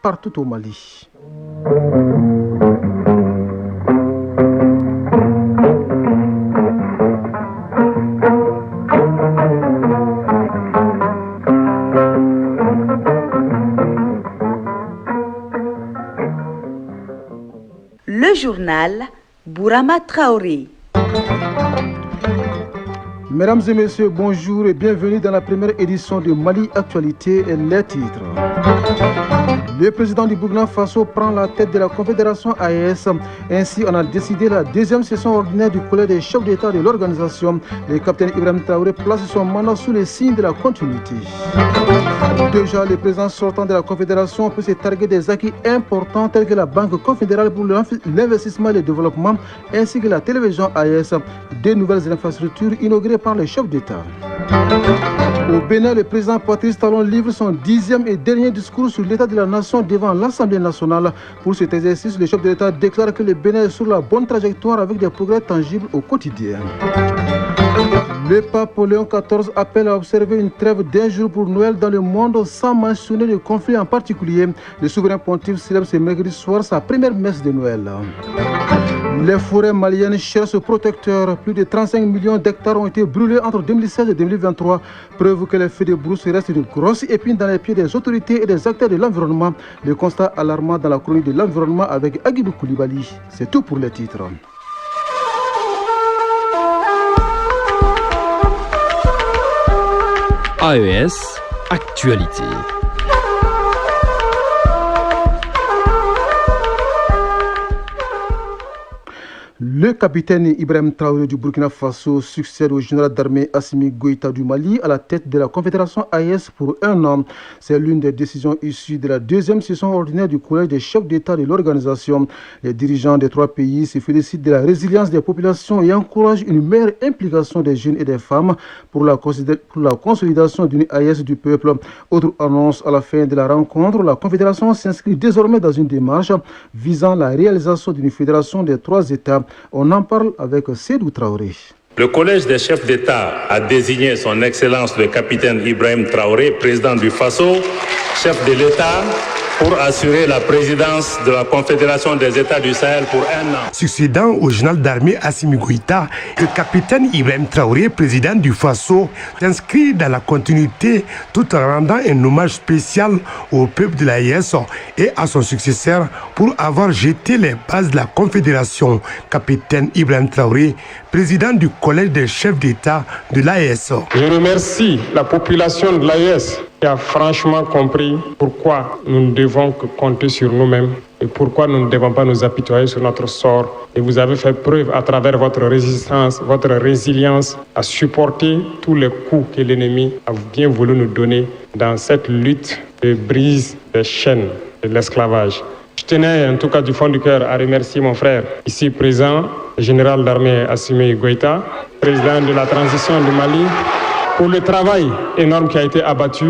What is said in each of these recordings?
partout au Mali. Le journal Bourama Traoré. Mesdames et messieurs, bonjour et bienvenue dans la première édition de Mali Actualité et les titres. Le président du Burkina Faso prend la tête de la Confédération AES. Ainsi, on a décidé la deuxième session ordinaire du collège des chefs d'État de l'organisation. Le capitaine Ibrahim Traoré place son mandat sous les signes de la continuité. Déjà, le président sortant de la Confédération peut se targuer des acquis importants tels que la Banque confédérale pour l'investissement et le développement ainsi que la télévision AES, deux nouvelles infrastructures inaugurées par les chefs d'État. Au Bénin, le président Patrice Talon livre son 10e et dernier discours sur l'état de la nation devant l'Assemblée nationale. Pour cet exercice, le chef de l'État déclare que le Bénin est sur la bonne trajectoire avec des progrès tangibles au quotidien. Le pape Léon XIV appelle à observer une trêve d'un jour pour Noël dans le monde sans mentionner le conflit en particulier. Le souverain pontife célèbre ce mercredi soir sa première messe de Noël. Les forêts maliennes cherchent protecteurs. Plus de 35 millions d'hectares ont été brûlés entre 2016 et 2023. Preuve que les feux de brousse restent une grosse épine dans les pieds des autorités et des acteurs de l'environnement. Le constat alarmant dans la chronique de l'environnement avec Aguibou Koulibaly. C'est tout pour les titres. AES Actualité. Le capitaine Ibrahim Traoré du Burkina Faso succède au général d'armée Assimi Goïta du Mali à la tête de la Confédération AES pour un an. C'est l'une des décisions issues de la deuxième session ordinaire du collège des chefs d'État de l'organisation. Les dirigeants des trois pays se félicitent de la résilience des populations et encouragent une meilleure implication des jeunes et des femmes pour la consolidation d'une AES du peuple. Autre annonce à la fin de la rencontre, la Confédération s'inscrit désormais dans une démarche visant la réalisation d'une fédération des trois États. On en parle avec Sédou Traoré. Le collège des chefs d'État a désigné son Excellence le capitaine Ibrahim Traoré, président du Faso, chef de l'État, pour assurer la présidence de la Confédération des États du Sahel pour un an. Succédant au général d'armée Assimi Goïta, le capitaine Ibrahim Traoré, président du Faso, s'inscrit dans la continuité tout en rendant un hommage spécial au peuple de l'AES et à son successeur pour avoir jeté les bases de la Confédération. Capitaine Ibrahim Traoré, président du collège des chefs d'État de l'AES. Je remercie la population de l'AES qui a franchement compris pourquoi nous ne devons que compter sur nous-mêmes et pourquoi nous ne devons pas nous apitoyer sur notre sort. Et vous avez fait preuve à travers votre résistance, votre résilience à supporter tous les coups que l'ennemi a bien voulu nous donner dans cette lutte de brise des chaînes de l'esclavage. Je tenais en tout cas du fond du cœur à remercier mon frère ici présent, le général d'armée Assimi Goïta, président de la transition du Mali, pour le travail énorme qui a été abattu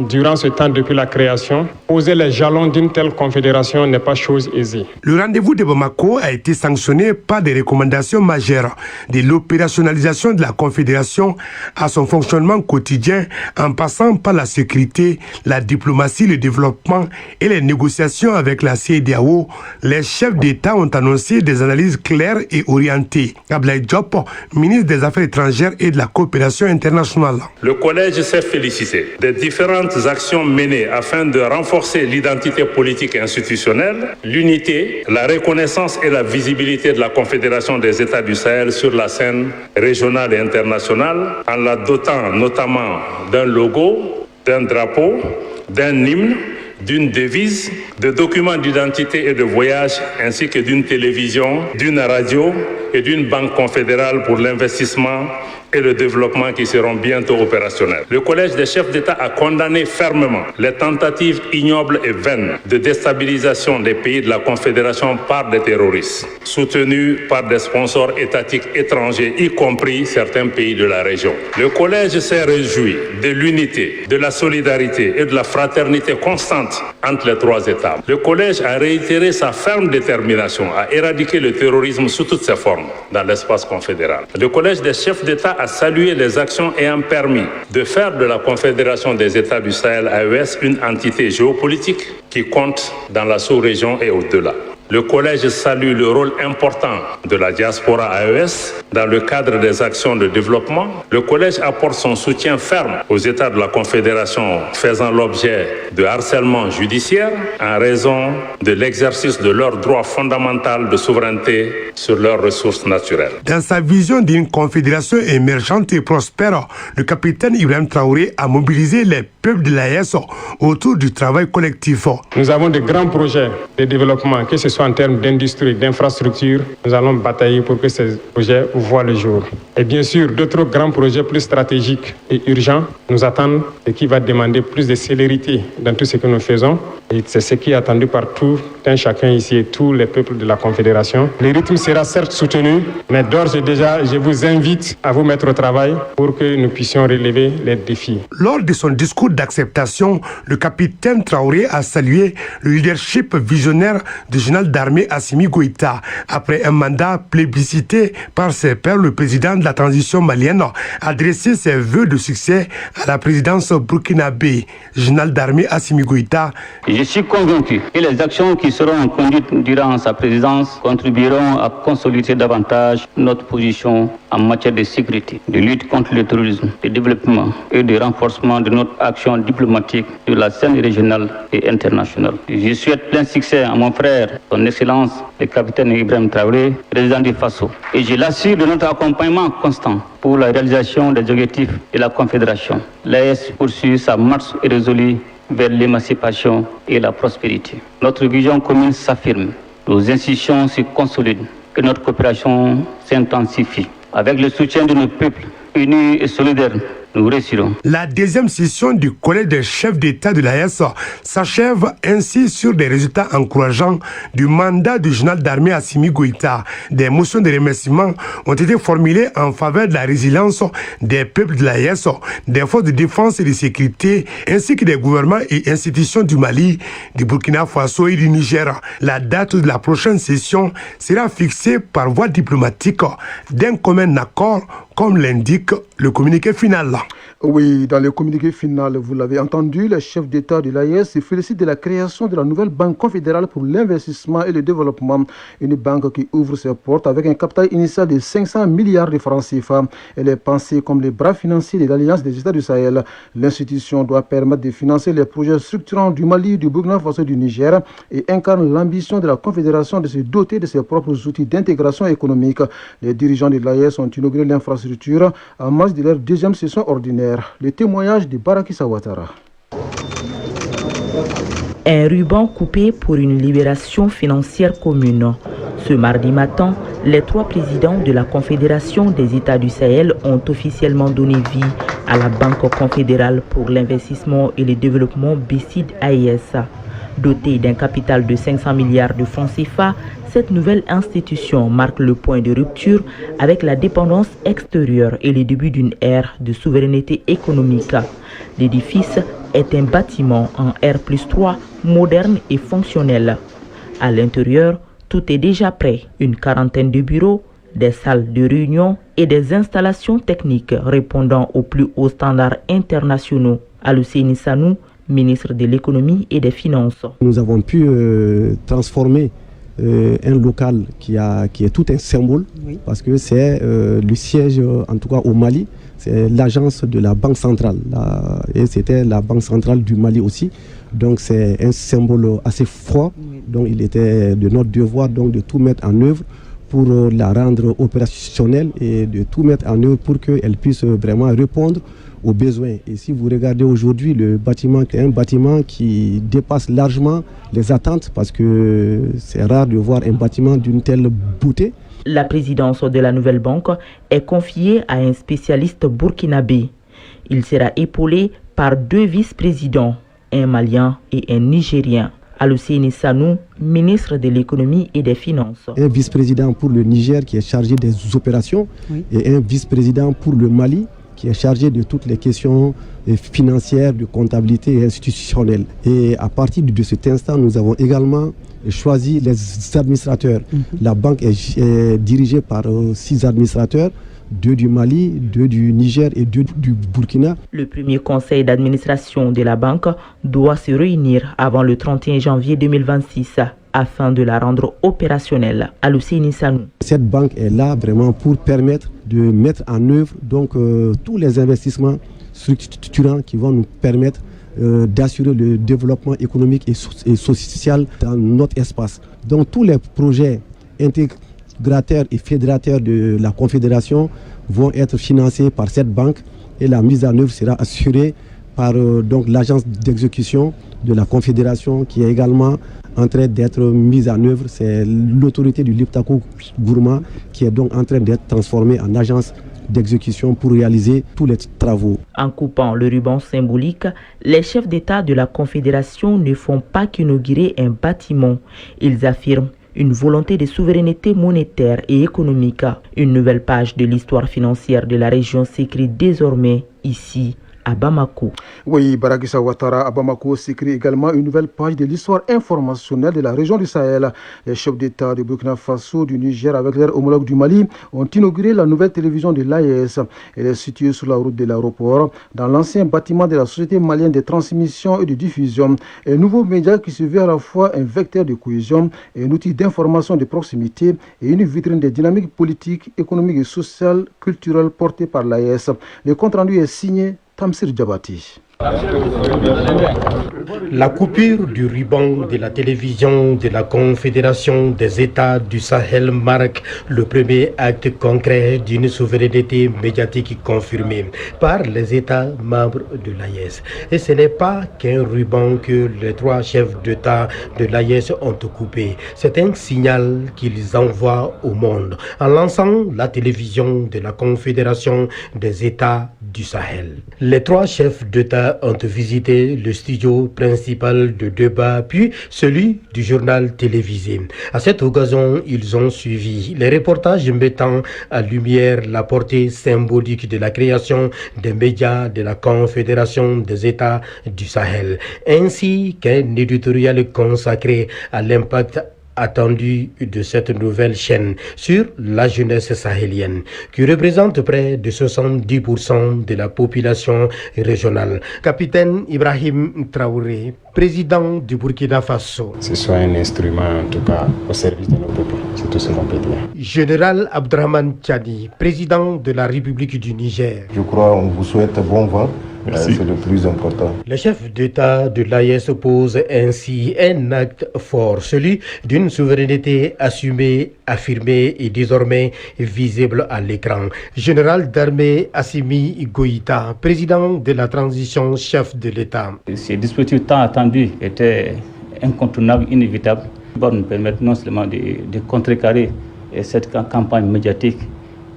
durant ce temps depuis la création. Poser les jalons d'une telle confédération n'est pas chose aisée. Le rendez-vous de Bamako a été sanctionné par des recommandations majeures de l'opérationnalisation de la confédération à son fonctionnement quotidien en passant par la sécurité, la diplomatie, le développement et les négociations avec la CEDEAO. Les chefs d'État ont annoncé des analyses claires et orientées. Ablaye Diop, ministre des Affaires étrangères et de la coopération internationale. Le collège s'est félicité des différentes actions menées afin de renforcer l'identité politique et institutionnelle, l'unité, la reconnaissance et la visibilité de la Confédération des États du Sahel sur la scène régionale et internationale, en la dotant notamment d'un logo, d'un drapeau, d'un hymne, d'une devise, de documents d'identité et de voyage, ainsi que d'une télévision, d'une radio et d'une banque confédérale pour l'investissement et le développement qui seront bientôt opérationnels. Le Collège des chefs d'État a condamné fermement les tentatives ignobles et vaines de déstabilisation des pays de la Confédération par des terroristes, soutenus par des sponsors étatiques étrangers, y compris certains pays de la région. Le Collège s'est réjoui de l'unité, de la solidarité et de la fraternité constante entre les trois États. Le Collège a réitéré sa ferme détermination à éradiquer le terrorisme sous toutes ses formes dans l'espace confédéral. Le Collège des chefs d'État a a salué les actions ayant permis de faire de la Confédération des États du Sahel AES une entité géopolitique qui compte dans la sous-région et au-delà. Le collège salue le rôle important de la diaspora AES dans le cadre des actions de développement. Le collège apporte son soutien ferme aux États de la Confédération faisant l'objet de harcèlement judiciaire en raison de l'exercice de leur droit fondamental de souveraineté sur leurs ressources naturelles. Dans sa vision d'une confédération émergente et prospère, le capitaine Ibrahim Traoré a mobilisé les peuples de l'AES autour du travail collectif. Nous avons de grands projets de développement, que ce soit en termes d'industrie, d'infrastructure. Nous allons batailler pour que ces projets voient le jour. Et bien sûr, d'autres grands projets plus stratégiques et urgents nous attendent et qui va demander plus de célérité dans tout ce que nous faisons. Et c'est ce qui est attendu par tout un chacun ici et tous les peuples de la Confédération. Le rythme sera certes soutenu, mais d'ores et déjà, je vous invite à vous mettre au travail pour que nous puissions relever les défis. Lors de son discours d'acceptation, le capitaine Traoré a salué le leadership visionnaire du général d'armée Assimi Goïta. Après un mandat plébiscité par ses pairs, le président de la transition malienne a dressé ses vœux de succès à la présidence burkinabé. Général d'armée Assimi Goïta. Je suis convaincu que les actions qui seront conduites durant sa présidence contribueront à consolider davantage notre position en matière de sécurité, de lutte contre le terrorisme, de développement et de renforcement de notre action diplomatique sur la scène régionale et internationale. Je souhaite plein succès à mon frère, son Excellence, le capitaine Ibrahim Traoré, président du FASO. Et je l'assure de notre accompagnement constant pour la réalisation des objectifs de la Confédération. L'AES poursuit sa marche résolue vers l'émancipation et la prospérité. Notre vision commune s'affirme, nos institutions se consolident et notre coopération s'intensifie. Avec le soutien de nos peuples unis et solidaires, nous réussirons. La deuxième session du collège des chefs d'État de l'AES s'achève ainsi sur des résultats encourageants du mandat du général d'armée Assimi Goïta. Des motions de remerciement ont été formulées en faveur de la résilience des peuples de l'AES, des forces de défense et de sécurité, ainsi que des gouvernements et institutions du Mali, du Burkina Faso et du Niger. La date de la prochaine session sera fixée par voie diplomatique d'un commun accord, comme l'indique le communiqué final. Oui, dans le communiqué final, vous l'avez entendu, le chef d'État de l'AES se félicite de la création de la nouvelle banque confédérale pour l'investissement et le développement. Une banque qui ouvre ses portes avec un capital initial de 500 milliards de francs CFA. Elle est pensée comme les bras financiers de l'Alliance des États du Sahel. L'institution doit permettre de financer les projets structurants du Mali, du Burkina Faso et du Niger et incarne l'ambition de la Confédération de se doter de ses propres outils d'intégration économique. Les dirigeants de l'AES ont inauguré l'infrastructure en marge de leur deuxième session ordinaire. Le témoignage de Baraki Sawatara. Un ruban coupé pour une libération financière commune. Ce mardi matin, les 3 présidents de la Confédération des États du Sahel ont officiellement donné vie à la Banque confédérale pour l'investissement et le développement BCID AES. Dotée d'un capital de 500 milliards de francs CFA, cette nouvelle institution marque le point de rupture avec la dépendance extérieure et le début d'une ère de souveraineté économique. L'édifice est un bâtiment en R+3, moderne et fonctionnel. À l'intérieur, tout est déjà prêt. Une quarantaine de bureaux, des salles de réunion et des installations techniques répondant aux plus hauts standards internationaux. Alousseini Sanou, ministre de l'économie et des finances. Nous avons pu transformer un local qui est tout un symbole, oui, parce que c'est le siège, en tout cas au Mali, c'est l'agence de la Banque centrale, et c'était la Banque centrale du Mali aussi. Donc c'est un symbole assez fort, oui. Donc il était de notre devoir donc, de tout mettre en œuvre pour la rendre opérationnelle et de tout mettre en œuvre pour qu'elle puisse vraiment répondre aux besoins. Et si vous regardez aujourd'hui, le bâtiment est un bâtiment qui dépasse largement les attentes parce que c'est rare de voir un bâtiment d'une telle beauté. La présidence de la nouvelle banque est confiée à un spécialiste burkinabé. Il sera épaulé par 2 vice-présidents, un Malien et un Nigérien. Alousseini Sanou, ministre de l'économie et des finances. Un vice-président pour le Niger qui est chargé des opérations, oui, et un vice-président pour le Mali qui est chargé de toutes les questions financières, de comptabilité et institutionnelle. Et à partir de cet instant, nous avons également choisi les administrateurs. La banque est dirigée par 6 administrateurs, 2 du Mali, 2 du Niger et 2 du Burkina. Le premier conseil d'administration de la banque doit se réunir avant le 31 janvier 2026 afin de la rendre opérationnelle. Alousini Sanou. Cette banque est là vraiment pour permettre de mettre en œuvre tous les investissements structurants qui vont nous permettre d'assurer le développement économique et social dans notre espace. Donc tous les projets intégrateurs et fédérateurs de la Confédération vont être financés par cette banque et la mise en œuvre sera assurée par l'agence d'exécution de la Confédération qui est également en train d'être mise en œuvre. C'est l'autorité du Liptako Gourma qui est donc en train d'être transformée en agence d'exécution pour réaliser tous les travaux. En coupant le ruban symbolique, les chefs d'État de la Confédération ne font pas qu'inaugurer un bâtiment. Ils affirment une volonté de souveraineté monétaire et économique. Une nouvelle page de l'histoire financière de la région s'écrit désormais ici à Bamako. Oui, Barakissa Ouattara à Bamako s'écrit également une nouvelle page de l'histoire informationnelle de la région du Sahel. Les chefs d'État de Burkina Faso, du Niger avec leurs homologues du Mali ont inauguré la nouvelle télévision de l'AES. Elle est située sur la route de l'aéroport, dans l'ancien bâtiment de la Société malienne de transmission et de diffusion. Un nouveau média qui se veut à la fois un vecteur de cohésion, un outil d'information de proximité et une vitrine des dynamiques politiques, économiques et sociales, culturelles portées par l'AES. Le compte rendu est signé Tamsir Djabati. La coupure du ruban de la télévision de la Confédération des États du Sahel marque le premier acte concret d'une souveraineté médiatique confirmée par les États membres de l'AES. Et ce n'est pas qu'un ruban que les 3 chefs d'État de l'AES ont coupé. C'est un signal qu'ils envoient au monde en lançant la télévision de la Confédération des États du Sahel. Les 3 chefs d'État ont visité le studio principal de débat puis celui du journal télévisé. À cette occasion, ils ont suivi les reportages mettant à lumière la portée symbolique de la création des médias de la Confédération des États du Sahel, ainsi qu'un éditorial consacré à l'impact attendu de cette nouvelle chaîne sur la jeunesse sahélienne, qui représente près de 70% de la population régionale. Capitaine Ibrahim Traoré, président du Burkina Faso. Ce soit un instrument, en tout cas, au service de nos peuples. C'est tout ce qu'on peut dire. Général Abdrahmane Tchani, président de la République du Niger. Je crois qu'on vous souhaite bon vent. C'est le plus important. Le chef d'État de l'AES pose ainsi un acte fort, celui d'une souveraineté assumée, affirmée et désormais visible à l'écran. Général d'armée Assimi Goïta, président de la transition, chef de l'État. Ces dispositifs tant attendus étaient incontournables, inévitables, pour nous permettre non seulement de contrecarrer cette campagne médiatique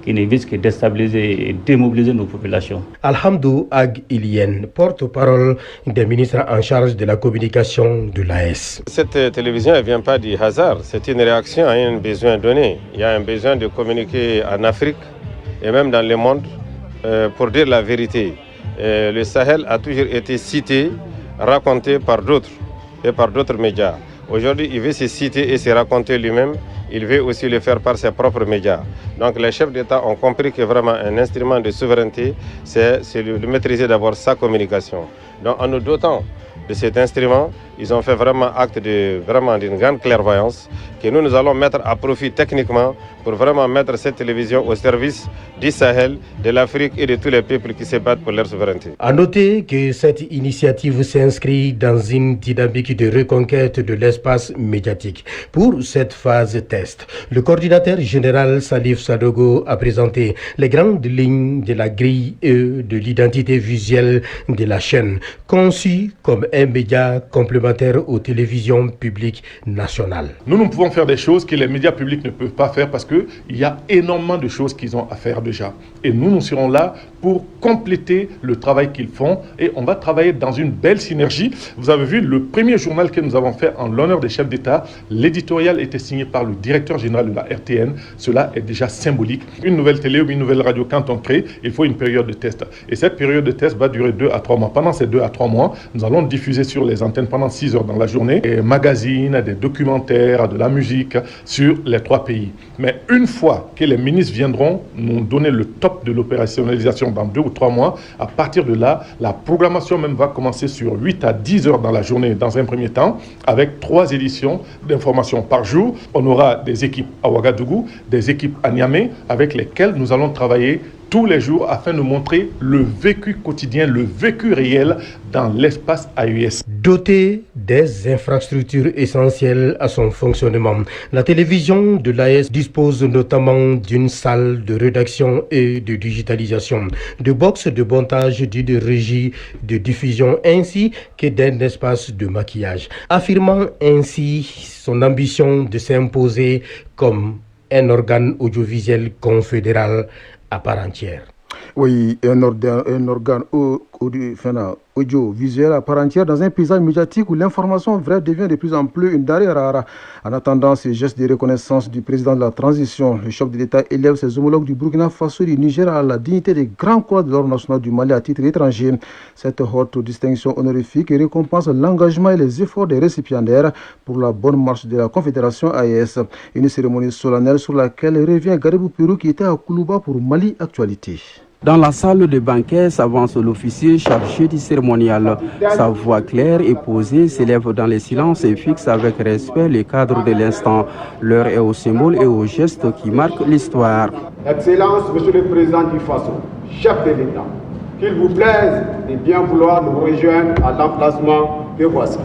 qui ne vise que déstabiliser et démobiliser nos populations. Alhamdou Ag Ilien, porte-parole des ministres en charge de la communication de l'AES. Cette télévision ne vient pas du hasard, c'est une réaction à un besoin donné. Il y a un besoin de communiquer en Afrique et même dans le monde pour dire la vérité. Le Sahel a toujours été cité, raconté par d'autres et par d'autres médias. Aujourd'hui, il veut se citer et se raconter lui-même. Il veut aussi le faire par ses propres médias. Donc les chefs d'État ont compris que vraiment un instrument de souveraineté, c'est de maîtriser d'abord sa communication. Donc en nous dotant de cet instrument, ils ont fait vraiment acte d'une grande clairvoyance que nous allons mettre à profit techniquement pour vraiment mettre cette télévision au service du Sahel, de l'Afrique et de tous les peuples qui se battent pour leur souveraineté. À noter que cette initiative s'inscrit dans une dynamique de reconquête de l'espace médiatique. Pour cette phase test, le coordinateur général Salif Sadogo a présenté les grandes lignes de la grille de l'identité visuelle de la chaîne, conçue comme un média complémentaire aux télévisions publiques nationales. Nous pouvons faire des choses que les médias publics ne peuvent pas faire parce qu'il y a énormément de choses qu'ils ont à faire déjà. Et nous serons là pour compléter le travail qu'ils font et on va travailler dans une belle synergie. Vous avez vu le premier journal que nous avons fait en l'honneur des chefs d'État, l'éditorial était signé par le directeur général de la RTN. Cela est déjà symbolique. Une nouvelle télé ou une nouvelle radio, quand on crée, il faut une période de test. Et cette période de test va durer 2 à 3 mois. Pendant ces 2 à 3 mois, nous allons diffuser sur les antennes pendant 6 heures dans la journée, des magazines, des documentaires, de la musique sur les 3 pays. Mais une fois que les ministres viendront nous donner le top de l'opérationnalisation dans 2 ou 3 mois, à partir de là, la programmation même va commencer sur 8 à 10 heures dans la journée dans un premier temps, avec 3 éditions d'informations par jour. On aura des équipes à Ouagadougou, des équipes à Niamey, avec lesquelles nous allons travailler tous les jours afin de montrer le vécu quotidien, le vécu réel dans l'espace AES. Doté des infrastructures essentielles à son fonctionnement, la télévision de l'AES dispose notamment d'une salle de rédaction et de digitalisation, de box de montage, d'une régie de diffusion ainsi que d'un espace de maquillage, affirmant ainsi son ambition de s'imposer comme un organe audiovisuel confédéral à part entière. Oui, un organe audiovisuel à part entière dans un paysage médiatique où l'information vraie devient de plus en plus une denrée rare. En attendant ces gestes de reconnaissance du président de la transition, le chef de l'État élève ses homologues du Burkina Faso et du Niger à la dignité des grands corps de l'ordre national du Mali à titre étranger. Cette haute distinction honorifique récompense l'engagement et les efforts des récipiendaires pour la bonne marche de la Confédération AES. Une cérémonie solennelle sur laquelle revient Garibou Pirou qui était à Koulouba pour Mali Actualité. Dans la salle de banquet s'avance l'officier chargé du cérémonial. Sa voix claire et posée s'élève dans les silences et fixe avec respect les cadres de l'instant. L'heure est aux symboles et aux gestes qui marquent l'histoire. Excellence, Monsieur le Président du Faso, chef de l'État, qu'il vous plaise de bien vouloir nous rejoindre à l'emplacement que voici.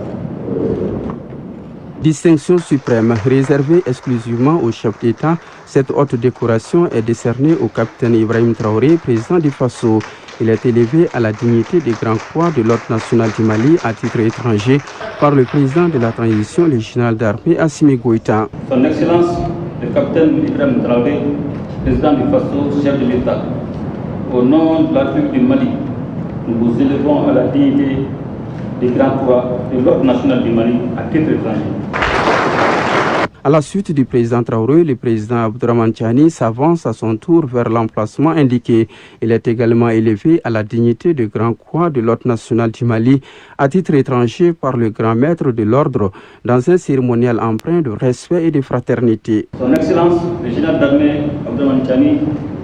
Distinction suprême, réservée exclusivement au chef d'État, cette haute décoration est décernée au capitaine Ibrahim Traoré, président du Faso. Il est élevé à la dignité des grands croix de l'ordre national du Mali à titre étranger par le président de la transition, le général d'armée Assimi Goïta. Son Excellence, le capitaine Ibrahim Traoré, président du Faso, chef de l'État, au nom de la République du Mali, nous vous élevons à la dignité des grands croix de l'ordre national du Mali à titre étranger. À la suite du président Traoré, le président Abdourahmane Tiani s'avance à son tour vers l'emplacement indiqué. Il est également élevé à la dignité de grand croix de l'ordre national du Mali à titre étranger par le grand maître de l'ordre dans un cérémonial empreint de respect et de fraternité. Son Excellence, le général d'armée Abdourahmane Tiani,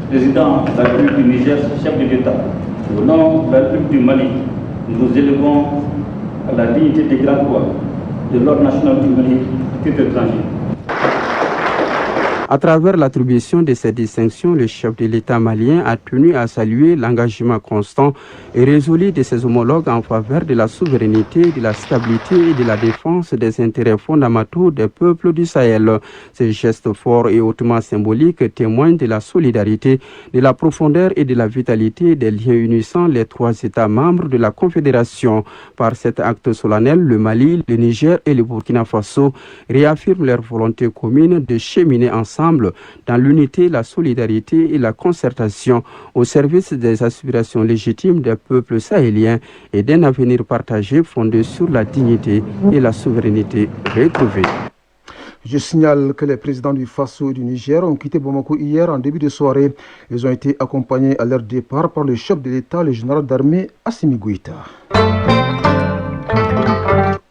président de la République du Niger, chef de l'État, au nom de la République du Mali, nous nous élevons à la dignité des grands croix de l'ordre national du Mali à titre étranger. À travers l'attribution de ces distinctions, le chef de l'État malien a tenu à saluer l'engagement constant et résolu de ses homologues en faveur de la souveraineté, de la stabilité et de la défense des intérêts fondamentaux des peuples du Sahel. Ces gestes forts et hautement symboliques témoignent de la solidarité, de la profondeur et de la vitalité des liens unissant les 3 États membres de la Confédération. Par cet acte solennel, le Mali, le Niger et le Burkina Faso réaffirment leur volonté commune de cheminer ensemble dans l'unité, la solidarité et la concertation au service des aspirations légitimes des peuples sahéliens et d'un avenir partagé fondé sur la dignité et la souveraineté retrouvée. Je signale que les présidents du Faso et du Niger ont quitté Bamako hier en début de soirée. Ils ont été accompagnés à leur départ par le chef de l'État, le général d'armée Assimi Goïta.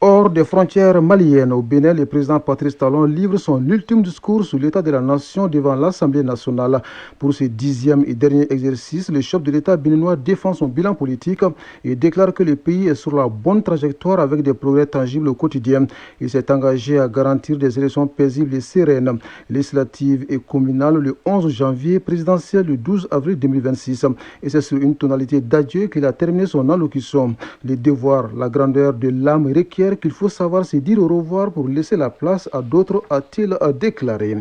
Hors des frontières maliennes, au Bénin, le président Patrice Talon livre son ultime discours sur l'état de la nation devant l'Assemblée nationale. Pour ce 10e et dernier exercice, le chef de l'État béninois défend son bilan politique et déclare que le pays est sur la bonne trajectoire avec des progrès tangibles au quotidien. Il s'est engagé à garantir des élections paisibles et sereines, législatives et communales le 11 janvier, présidentielles le 12 avril 2026. Et c'est sur une tonalité d'adieu qu'il a terminé son allocution. Les devoirs, la grandeur de l'âme requiert qu'il faut savoir se dire au revoir pour laisser la place à d'autres, a-t-il déclaré.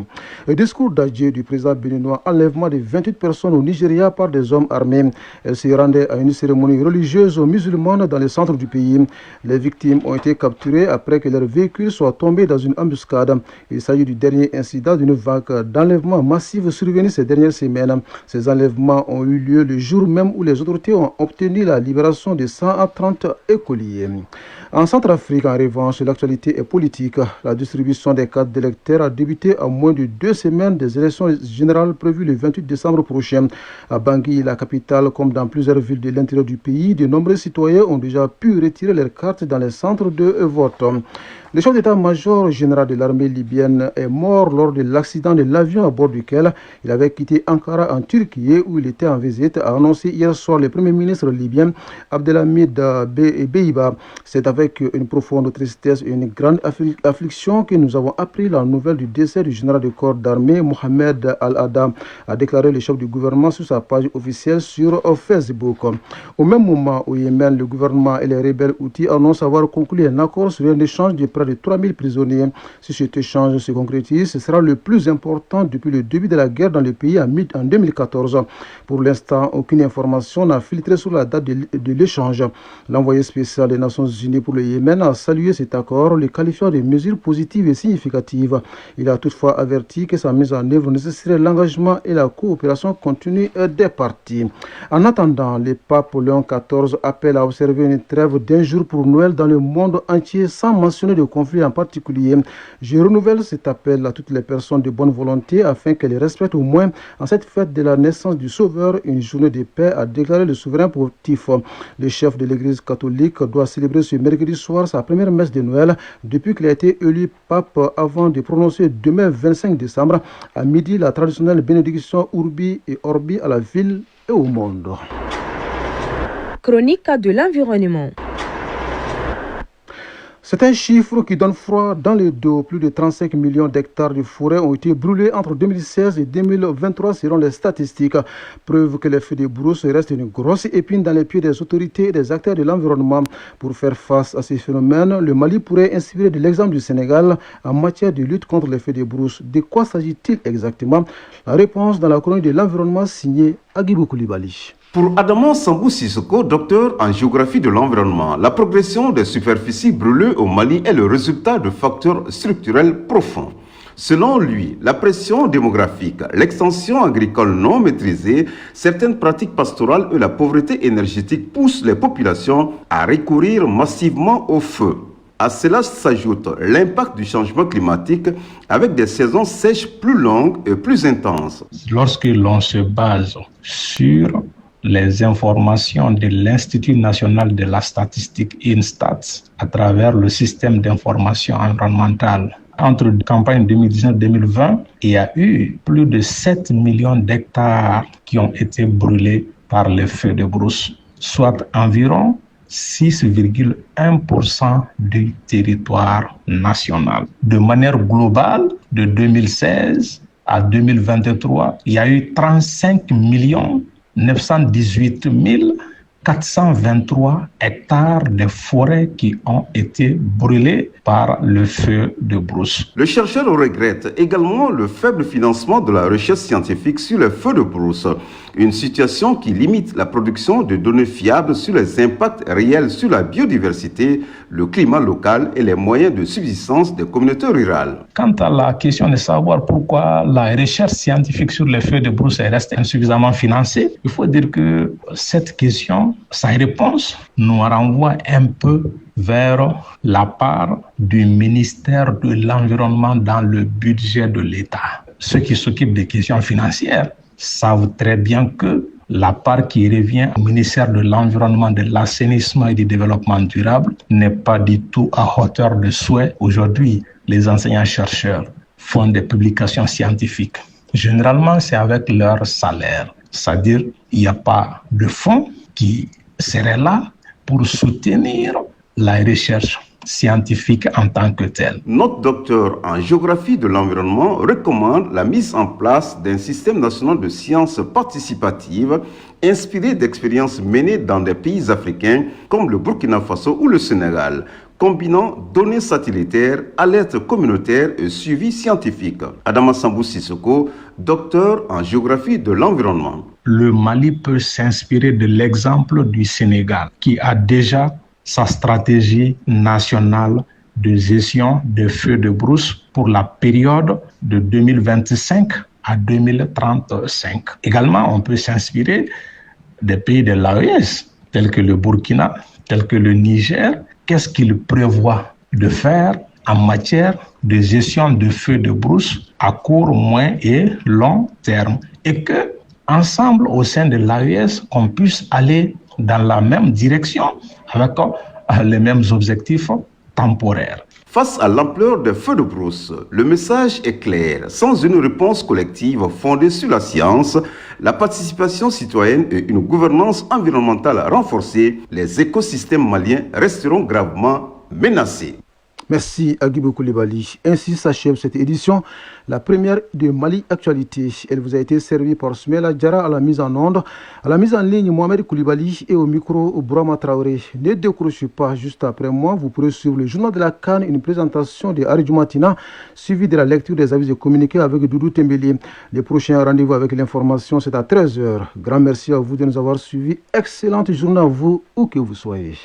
Le discours d'adieu du président béninois, enlèvement de 28 personnes au Nigeria par des hommes armés. Elles se rendaient à une cérémonie religieuse musulmane dans le centre du pays. Les victimes ont été capturées après que leur véhicule soit tombé dans une embuscade. Il s'agit du dernier incident d'une vague d'enlèvements massifs survenus ces dernières semaines. Ces enlèvements ont eu lieu le jour même où les autorités ont obtenu la libération de 130 écoliers. En Centrafrique, en revanche, l'actualité est politique. La distribution des cartes d'électeurs a débuté à moins de 2 semaines des élections générales prévues le 28 décembre prochain. À Bangui, la capitale, comme dans plusieurs villes de l'intérieur du pays, de nombreux citoyens ont déjà pu retirer leurs cartes dans les centres de vote. Le chef d'état-major général de l'armée libyenne est mort lors de l'accident de l'avion à bord duquel il avait quitté Ankara en Turquie où il était en visite, a annoncé hier soir le premier ministre libyen Abdelhamid Beiba. C'est avec une profonde tristesse et une grande affliction que nous avons appris la nouvelle du décès du général de corps d'armée Mohamed Al-Adam, a déclaré le chef du gouvernement sur sa page officielle sur Facebook. Au même moment, au Yémen, le gouvernement et les rebelles houthis annoncent avoir conclu un accord sur un échange de près de 3000 prisonniers. Si cet échange se concrétise, ce sera le plus important depuis le début de la guerre dans le pays en 2014. Pour l'instant, aucune information n'a filtré sur la date de l'échange. L'envoyé spécial des Nations Unies pour le Yémen a salué cet accord, le qualifiant de mesures positives et significatives. Il a toutefois averti que sa mise en œuvre nécessiterait l'engagement et la coopération continue des parties. En attendant, le pape Léon XIV appelle à observer une trêve d'1 jour pour Noël dans le monde entier sans mentionner de conflit en particulier. Je renouvelle cet appel à toutes les personnes de bonne volonté afin qu'elles respectent au moins en cette fête de la naissance du Sauveur une journée de paix, a déclaré le souverain pontife. Le chef de l'Église catholique doit célébrer ce mercredi soir sa première messe de Noël depuis qu'il a été élu pape avant de prononcer demain 25 décembre à midi la traditionnelle bénédiction Urbi et Orbi à la ville et au monde. Chronique de l'environnement. C'est un chiffre qui donne froid dans le dos. Plus de 35 millions d'hectares de forêt ont été brûlés entre 2016 et 2023 selon les statistiques. Preuve que les feux de brousse restent une grosse épine dans les pieds des autorités et des acteurs de l'environnement. Pour faire face à ces phénomènes, le Mali pourrait inspirer de l'exemple du Sénégal en matière de lutte contre les feux de brousse. De quoi s'agit-il exactement? La réponse dans la chronique de l'environnement signée Agibou Koulibaly. Pour Adama Sambou Sissoko, docteur en géographie de l'environnement, la progression des superficies brûlées au Mali est le résultat de facteurs structurels profonds. Selon lui, la pression démographique, l'extension agricole non maîtrisée, certaines pratiques pastorales et la pauvreté énergétique poussent les populations à recourir massivement au feu. À cela s'ajoute l'impact du changement climatique avec des saisons sèches plus longues et plus intenses. Lorsque l'on se base sur les informations de l'Institut national de la statistique INSTATS à travers le système d'information environnementale. Entre la campagne 2019-2020, il y a eu plus de 7 millions d'hectares qui ont été brûlés par les feux de brousse, soit environ 6,1% du territoire national. De manière globale, de 2016 à 2023, il y a eu 35 918 423 hectares de forêts qui ont été brûlés par le feu de brousse. Le chercheur regrette également le faible financement de la recherche scientifique sur les feux de brousse, une situation qui limite la production de données fiables sur les impacts réels sur la biodiversité, le climat local et les moyens de subsistance des communautés rurales. Quant à la question de savoir pourquoi la recherche scientifique sur les feux de brousse reste insuffisamment financée, il faut dire que cette question, sa réponse nous renvoie un peu vers la part du ministère de l'Environnement dans le budget de l'État. Ceux qui s'occupent des questions financières savent très bien que la part qui revient au ministère de l'Environnement, de l'Assainissement et du Développement durable n'est pas du tout à hauteur de souhait. Aujourd'hui, les enseignants-chercheurs font des publications scientifiques. Généralement, c'est avec leur salaire. C'est-à-dire, il n'y a pas de fonds qui seraient là pour soutenir la recherche scientifique en tant que telle. Notre docteur en géographie de l'environnement recommande la mise en place d'un système national de sciences participatives inspiré d'expériences menées dans des pays africains comme le Burkina Faso ou le Sénégal, combinant données satellitaires, alertes communautaires et suivi scientifique. Adama Sambou Sissoko, docteur en géographie de l'environnement. Le Mali peut s'inspirer de l'exemple du Sénégal, qui a déjà sa stratégie nationale de gestion des feux de brousse pour la période de 2025 à 2035. Également, on peut s'inspirer des pays de l'AES, tels que le Burkina, tels que le Niger. Qu'est-ce qu'ils prévoient de faire en matière de gestion de feux de brousse à court, moyen et long terme. Et que, ensemble, au sein de l'AES, on puisse aller dans la même direction avec les mêmes objectifs temporaires. Face à l'ampleur des feux de brousse, le message est clair. Sans une réponse collective fondée sur la science, la participation citoyenne et une gouvernance environnementale renforcée, les écosystèmes maliens resteront gravement menacés. Merci Agibou Koulibaly. Ainsi s'achève cette édition, la première de Mali Actualité. Elle vous a été servie par Smela Diara à la mise en onde, à la mise en ligne Mohamed Koulibaly et au micro Bourama Traoré. Ne décrochez pas, juste après moi, vous pourrez suivre le journal de la Cannes, une présentation de Aridou Matina, suivie de la lecture des avis et communiqués avec Doudou Tembeli. Les prochains rendez-vous avec l'information, c'est à 13h. Grand merci à vous de nous avoir suivis. Excellente journée à vous, où que vous soyez.